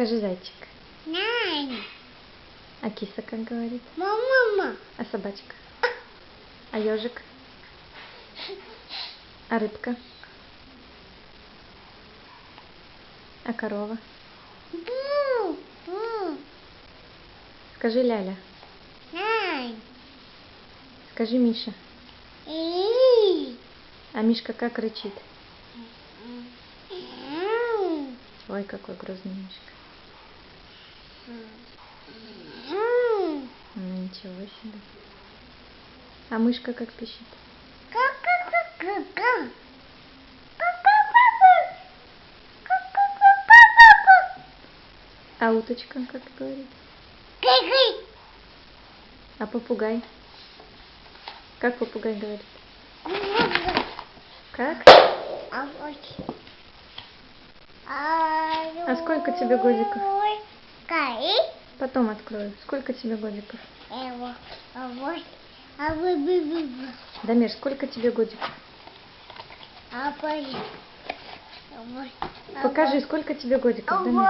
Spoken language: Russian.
Скажи, зайчик. Нянь. А киса как говорит? Мама. А собачка? А ежик? А рыбка? А корова? Бу. Бу. Скажи, Ляля. Нянь. Скажи, Миша. И. А Мишка как рычит? Ой, какой грозный Мишка. Ну, ничего себе. А мышка как пищит? А уточка как говорит? А попугай? Как попугай говорит? Как? А сколько тебе годиков? Потом открою. Сколько тебе годиков? Дамир, сколько тебе годиков? Покажи, сколько тебе годиков, Дамир.